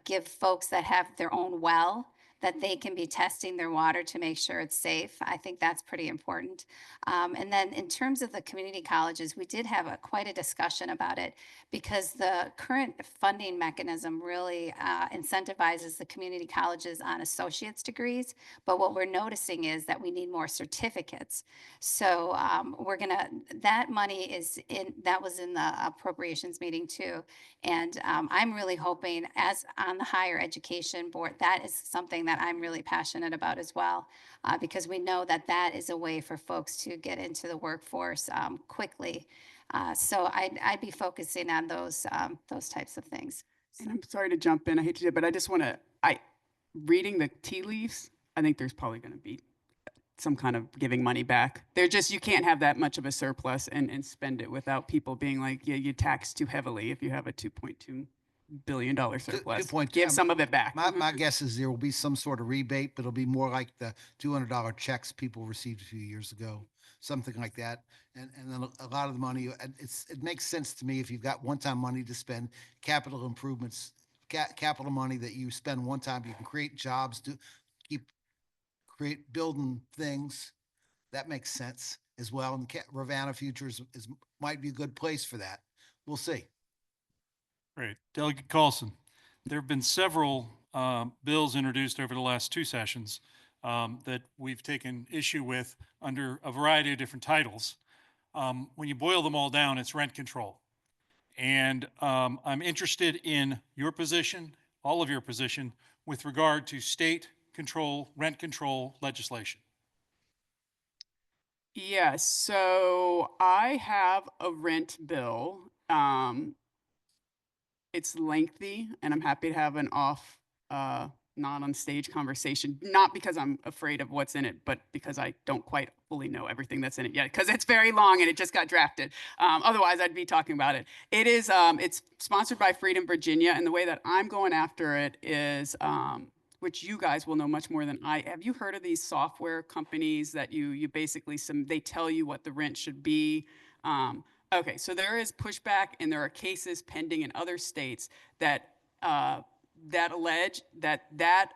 [SPEAKER 2] give folks that have their own well, that they can be testing their water to make sure it's safe. I think that's pretty important. And then in terms of the community colleges, we did have quite a discussion about it because the current funding mechanism really incentivizes the community colleges on associate's degrees. But what we're noticing is that we need more certificates. So that money that was in the appropriations meeting too. And I'm really hoping, as on the higher education board, that is something that I'm really passionate about as well, because we know that that is a way for folks to get into the workforce quickly. So I'd be focusing on those types of things.
[SPEAKER 4] And I'm sorry to jump in. I hate to do it, but I just want to, reading the tea leaves, I think there's probably going to be some kind of giving money back. You can't have that much of a surplus and spend it without people being like, yeah, you tax too heavily if you have a $2.2 billion surplus.
[SPEAKER 3] Good point.
[SPEAKER 4] Give some of it back.
[SPEAKER 3] My guess is there will be some sort of rebate, but it'll be more like the $200 checks people received a few years ago, something like that. And then a lot of the money, it makes sense to me if you've got one-time money to spend, capital improvements, capital money that you spend one time, you can create jobs, create building things. That makes sense as well. And Ravenna Futures might be a good place for that. We'll see.
[SPEAKER 1] Great. Delegate Callsen, there have been several bills introduced over the last two sessions that we've taken issue with under a variety of different titles. When you boil them all down, it's rent control. And I'm interested in your position, all of your position, with regard to state rent control legislation.
[SPEAKER 4] Yes, so I have a rent bill. It's lengthy, and I'm happy to have an not on stage conversation, not because I'm afraid of what's in it, but because I don't quite fully know everything that's in it yet, because it's very long and it just got drafted. Otherwise, I'd be talking about it. It's sponsored by Freedom Virginia, and the way that I'm going after it is, which you guys will know much more than I. Have you heard of these software companies that you basically they tell you what the rent should be? Okay, so there is pushback, and there are cases pending in other states that allege that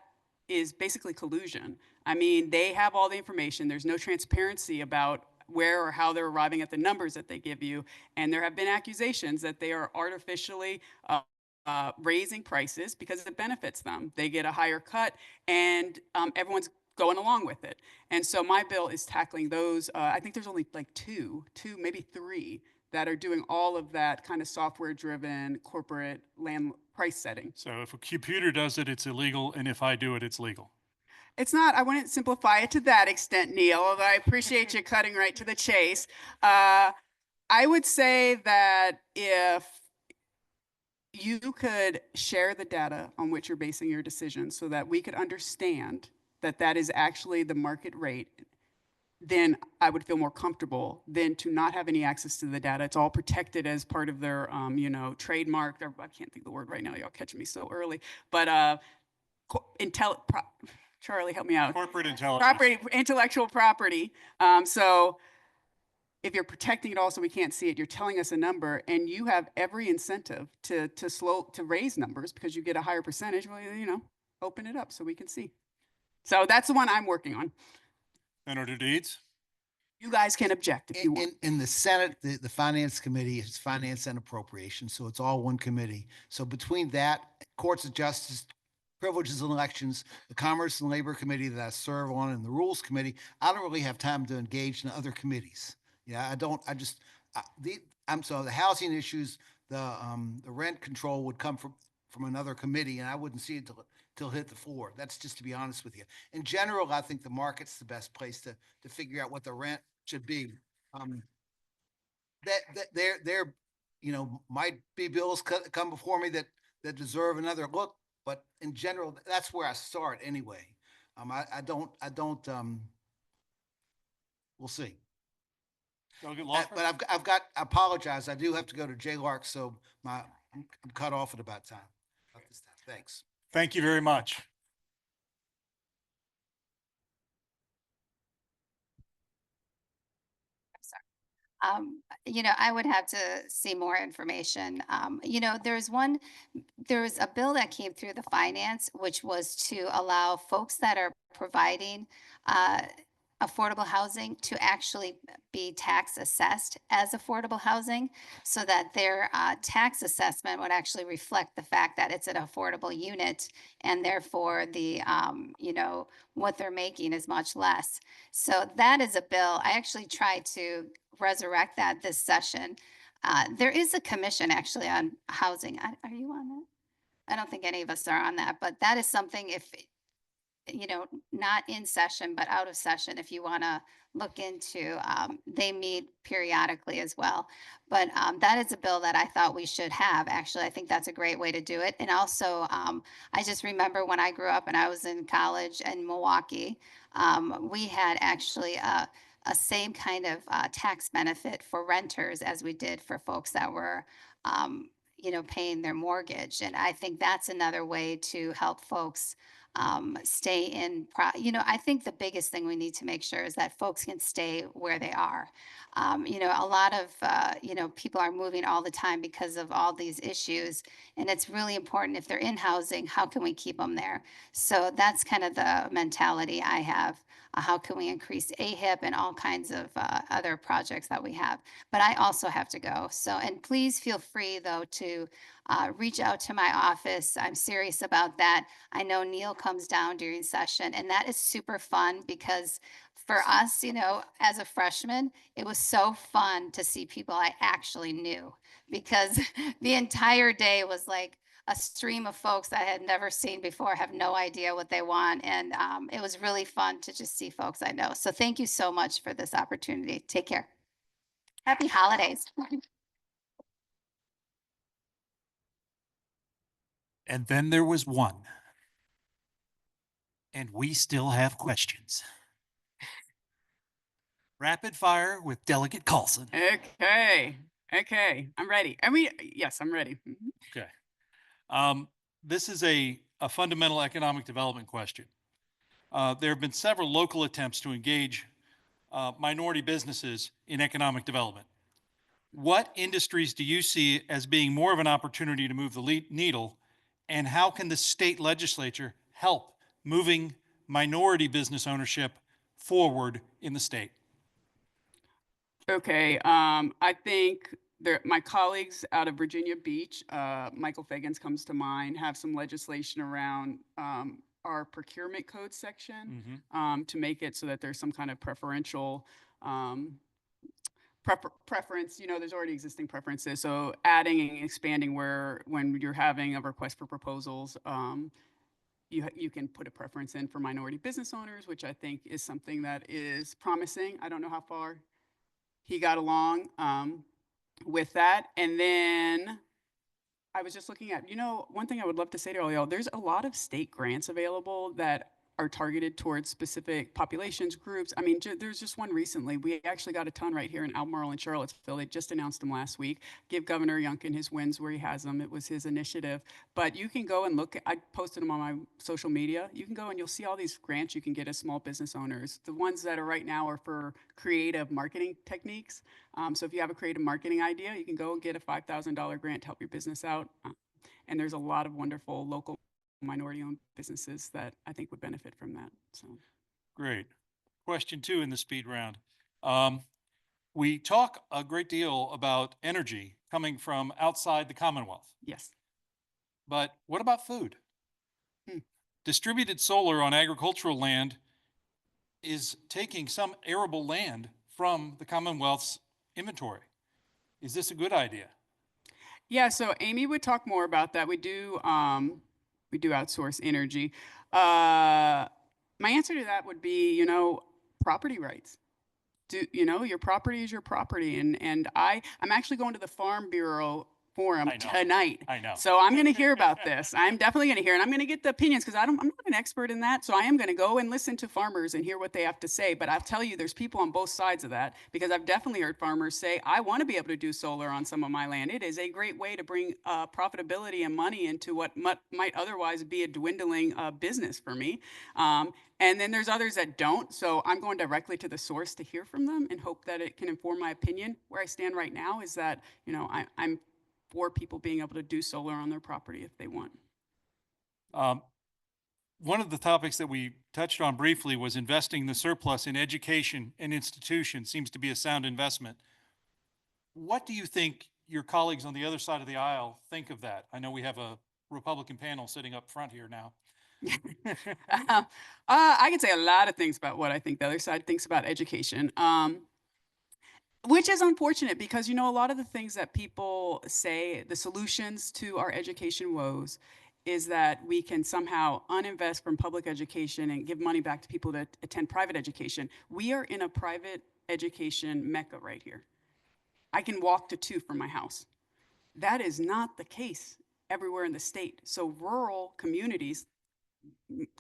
[SPEAKER 4] is basically collusion. I mean, they have all the information. There's no transparency about where or how they're arriving at the numbers that they give you, and there have been accusations that they are artificially raising prices because it benefits them. They get a higher cut, and everyone's going along with it. And so my bill is tackling those. I think there's only like two, maybe three that are doing all of that kind of software-driven corporate land price setting.
[SPEAKER 1] So if a computer does it, it's illegal, and if I do it, it's legal.
[SPEAKER 4] It's not, I wouldn't simplify it to that extent, Neil, although I appreciate you cutting right to the chase. I would say that if you could share the data on which you're basing your decisions so that we could understand that that is actually the market rate, then I would feel more comfortable than to not have any access to the data. It's all protected as part of their, trademark. I can't think of the word right now. Y'all catching me so early. But Charlie, help me out.
[SPEAKER 1] Corporate intelligence.
[SPEAKER 4] Intellectual property. So if you're protecting it all so we can't see it, you're telling us a number, and you have every incentive to raise numbers because you get a higher percentage. Well, open it up so we can see. So that's the one I'm working on.
[SPEAKER 1] Senator Deeds?
[SPEAKER 4] You guys can object if you want.
[SPEAKER 3] In the Senate, the Finance Committee is Finance and Appropriations, so it's all one committee. So between that, Courts of Justice, Privileges and Elections, the Commerce and Labor Committee that I serve on, and the Rules Committee, I don't really have time to engage in other committees. Yeah, I don't. So the housing issues, the rent control would come from another committee, and I wouldn't see it till hit the floor. That's just to be honest with you. In general, I think the market's the best place to figure out what the rent should be. There might be bills come before me that deserve another look, but in general, that's where I start anyway. I don't. We'll see.
[SPEAKER 1] Delegate Laufer?
[SPEAKER 3] But I apologize. I do have to go to JLARC, so I'm cut off at about time. Thanks.
[SPEAKER 1] Thank you very much.
[SPEAKER 2] I would have to see more information. There was a bill that came through the finance, which was to allow folks that are providing affordable housing to actually be tax assessed as affordable housing, so that their tax assessment would actually reflect the fact that it's an affordable unit, and therefore the what they're making is much less. So that is a bill. I actually tried to resurrect that this session. There is a commission actually on housing. Are you on that? I don't think any of us are on that, but that is something, if not in session, but out of session, if you want to look into, they meet periodically as well. But that is a bill that I thought we should have. Actually, I think that's a great way to do it. And also, I just remember when I grew up and I was in college in Milwaukee, we had actually a same kind of tax benefit for renters as we did for folks that were paying their mortgage. And I think that's another way to help folks stay in. I think the biggest thing we need to make sure is that folks can stay where they are. A lot of people are moving all the time because of all these issues, and it's really important, if they're in housing, how can we keep them there? So that's kind of the mentality I have. How can we increase AHIP and all kinds of other projects that we have? But I also have to go. So, and please feel free though to reach out to my office. I'm serious about that. I know Neil comes down during session, and that is super fun because for us, as a freshman, it was so fun to see people I actually knew, because the entire day was like a stream of folks that I had never seen before, have no idea what they want. And it was really fun to just see folks I know. So thank you so much for this opportunity. Take care. Happy holidays.
[SPEAKER 1] And then there was one. And we still have questions. Rapid fire with Delegate Callsen.
[SPEAKER 4] Okay. I'm ready. Yes, I'm ready.
[SPEAKER 1] Okay. This is a fundamental economic development question. There have been several local attempts to engage minority businesses in economic development. What industries do you see as being more of an opportunity to move the needle, and how can the state legislature help moving minority business ownership forward in the state?
[SPEAKER 4] Okay, I think my colleagues out of Virginia Beach, Michael Fagans comes to mind, have some legislation around our procurement code section to make it so that there's some kind of preferential preference. You know, there's already existing preferences. So adding and expanding where when you're having a request for proposals, you can put a preference in for minority business owners, which I think is something that is promising. I don't know how far he got along with that. And then I was just looking at, you know, one thing I would love to say to all y'all, there's a lot of state grants available that are targeted towards specific populations, groups. I mean, there's just one recently. We actually got a ton right here in Albemarle and Charlottesville. They just announced them last week. Give Governor Youngkin his wins where he has them. It was his initiative. But you can go and look. I posted them on my social media. You can go and you'll see all these grants you can get as small business owners. The ones that are right now are for creative marketing techniques. So if you have a creative marketing idea, you can go and get a $5,000 grant to help your business out. And there's a lot of wonderful local minority-owned businesses that I think would benefit from that. So,
[SPEAKER 1] Great. Question 2 in the speed round. We talk a great deal about energy coming from outside the Commonwealth,
[SPEAKER 4] yes.
[SPEAKER 1] but what about food?
[SPEAKER 4] Hmm.
[SPEAKER 1] Distributed solar on agricultural land is taking some arable land from the Commonwealth's inventory. Is this a good idea?
[SPEAKER 4] Yeah, so Amy would talk more about that. We do outsource energy. My answer to that would be, you know, property rights. You know, your property is your property, and I'm actually going to the Farm Bureau forum tonight.
[SPEAKER 1] I know.
[SPEAKER 4] So I'm going to hear about this. I'm definitely going to hear, and I'm going to get the opinions because I'm not an expert in that. So I am going to go and listen to farmers and hear what they have to say. But I'll tell you, there's people on both sides of that because I've definitely heard farmers say, I want to be able to do solar on some of my land. It is a great way to bring profitability and money into what might otherwise be a dwindling business for me. And then there's others that don't. So I'm going directly to the source to hear from them and hope that it can inform my opinion. Where I stand right now is that, you know, I'm for people being able to do solar on their property if they want.
[SPEAKER 1] One of the topics that we touched on briefly was investing the surplus in education and institutions seems to be a sound investment. What do you think your colleagues on the other side of the aisle think of that? I know we have a Republican panel sitting up front here now.
[SPEAKER 4] I can say a lot of things about what I think the other side thinks about education. Which is unfortunate because, you know, a lot of the things that people say, the solutions to our education woes is that we can somehow uninvest from public education and give money back to people that attend private education. We are in a private education mecca right here. I can walk to 2 from my house. That is not the case everywhere in the state. So rural communities,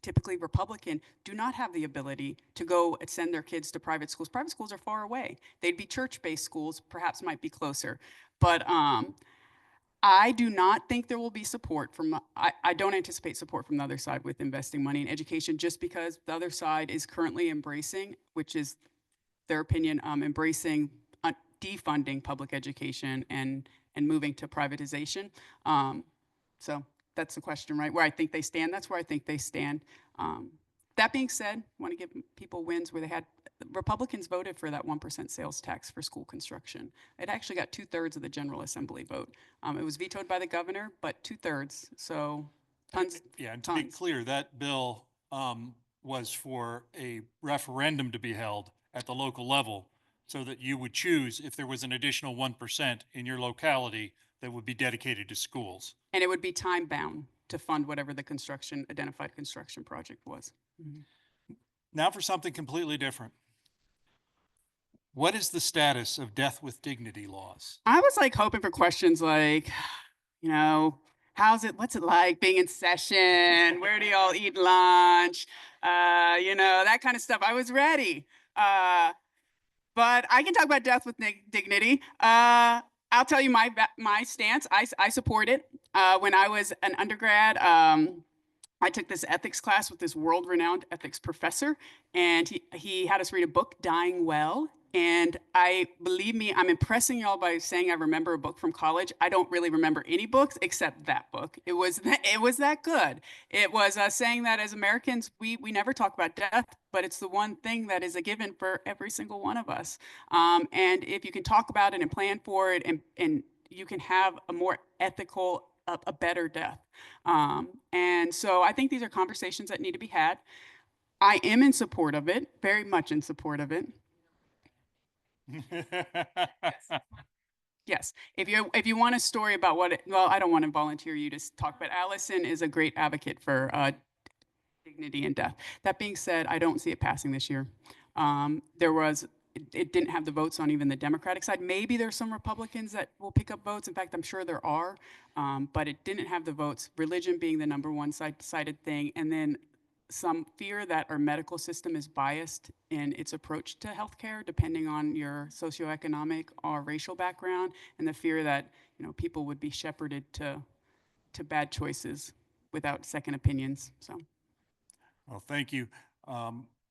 [SPEAKER 4] typically Republican, do not have the ability to go and send their kids to private schools. Private schools are far away. They'd be church-based schools, perhaps might be closer. But I do not think there will be support from, I don't anticipate support from the other side with investing money in education just because the other side is currently embracing, which is their opinion, embracing defunding public education and moving to privatization. So that's the question, right? Where I think they stand, that's where I think they stand. That being said, I want to give people wins where they had, Republicans voted for that 1% sales tax for school construction. It actually got 2/3 of the General Assembly vote. It was vetoed by the governor, but 2/3, so tons.
[SPEAKER 1] Yeah, and to be clear, that bill was for a referendum to be held at the local level so that you would choose if there was an additional 1% in your locality that would be dedicated to schools.
[SPEAKER 4] And it would be time bound to fund whatever the identified construction project was. Mm-hmm.
[SPEAKER 1] Now for something completely different. What is the status of death with dignity laws?
[SPEAKER 4] I was like hoping for questions like, you know, what's it like being in session? Where do y'all eat lunch? You know, that kind of stuff. I was ready. But I can talk about death with dignity. I'll tell you my stance. I support it. When I was an undergrad, I took this ethics class with this world-renowned ethics professor, and he had us read a book, Dying Well. And believe me, I'm impressing y'all by saying I remember a book from college. I don't really remember any books except that book. It was that good. It was saying that as Americans, we never talk about death, but it's the one thing that is a given for every single one of us. And if you can talk about it and plan for it, and you can have a more ethical, a better death. And so I think these are conversations that need to be had. I am in support of it, very much in support of it. Yes. If you want a story about well, I don't want to volunteer you to talk, but Allison is a great advocate for dignity and death. That being said, I don't see it passing this year. It didn't have the votes on even the Democratic side. Maybe there's some Republicans that will pick up votes. In fact, I'm sure there are, but it didn't have the votes. Religion being the number one sided thing, and then some fear that our medical system is biased in its approach to healthcare, depending on your socioeconomic or racial background, and the fear that people would be shepherded to bad choices without second opinions. So,
[SPEAKER 1] well, thank you.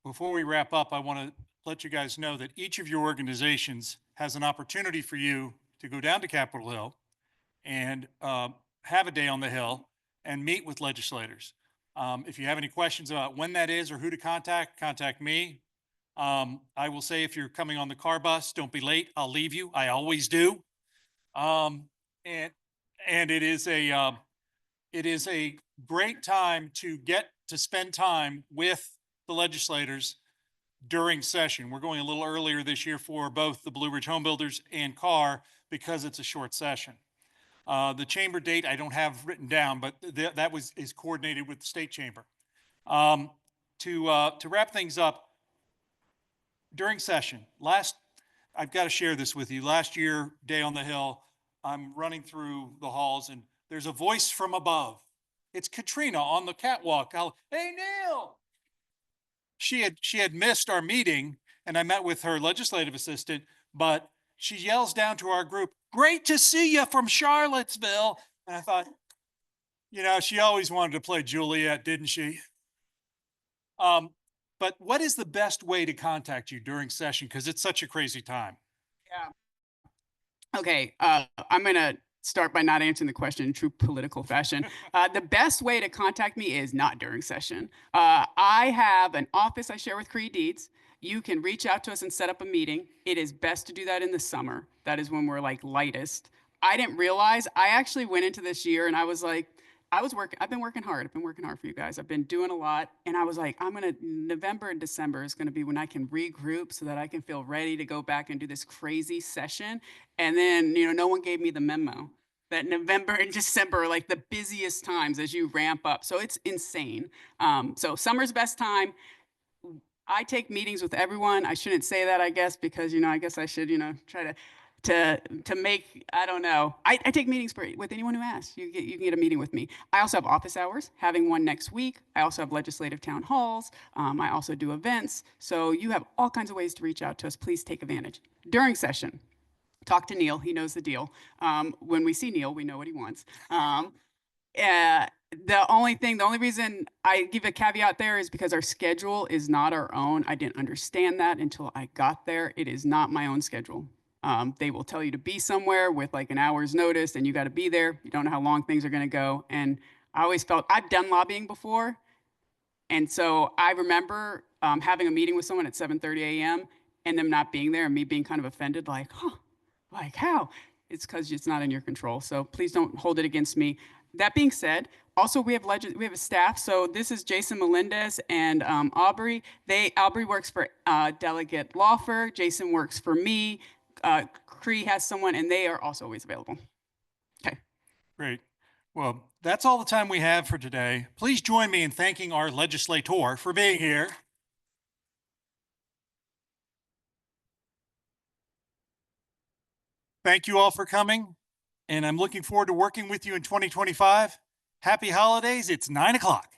[SPEAKER 1] Before we wrap up, I want to let you guys know that each of your organizations has an opportunity for you to go down to Capitol Hill and have a day on the Hill and meet with legislators. If you have any questions about when that is or who to contact me. I will say, if you're coming on the car bus, don't be late. I'll leave you. I always do. And it is a great time to get to spend time with the legislators during session. We're going a little earlier this year for both the Blue Ridge Home Builders and CAR because it's a short session. The chamber date I don't have written down, but that is coordinated with the state chamber. To wrap things up, during session, I've got to share this with you. Last year, Day on the Hill, I'm running through the halls and there's a voice from above. It's Katrina on the catwalk. Hey, Neil! She had missed our meeting, and I met with her legislative assistant, but she yells down to our group, "Great to see you from Charlottesville." And I thought, she always wanted to play Juliet, didn't she? But what is the best way to contact you during session? Because it's such a crazy time.
[SPEAKER 4] Yeah. Okay. I'm going to start by not answering the question in true political fashion. The best way to contact me is not during session. I have an office I share with Creigh Deeds. You can reach out to us and set up a meeting. It is best to do that in the summer. That is when we're lightest. I didn't realize, I actually went into this year and I was like, I've been working hard. I've been working hard for you guys. I've been doing a lot. And I was like, November and December is going to be when I can regroup so that I can feel ready to go back and do this crazy session. And then, no one gave me the memo that November and December are like the busiest times as you ramp up. So it's insane. So summer's best time. I take meetings with everyone. I shouldn't say that, I guess, because, I guess I should, try to make, I don't know. I take meetings with anyone who asks. You can get a meeting with me. I also have office hours, having one next week. I also have legislative town halls. I also do events. So you have all kinds of ways to reach out to us. Please take advantage. During session, talk to Neil. He knows the deal. When we see Neil, we know what he wants. The only reason I give a caveat there is because our schedule is not our own. I didn't understand that until I got there. It is not my own schedule. They will tell you to be somewhere with like an hour's notice and you got to be there. You don't know how long things are going to go. And I always felt, I've done lobbying before. And so I remember having a meeting with someone at 7:30 a.m. and them not being there and me being kind of offended, like, like how? It's because it's not in your control. So please don't hold it against me. That being said, also we have a staff. So this is Jason Melendez and Aubrey. Aubrey works for Delegate Laufer. Jason works for me. Creigh has someone, and they are also always available. Okay.
[SPEAKER 1] Great. Well, that's all the time we have for today. Please join me in thanking our legislator for being here. Thank you all for coming, and I'm looking forward to working with you in 2025. Happy holidays. It's 9 o'clock.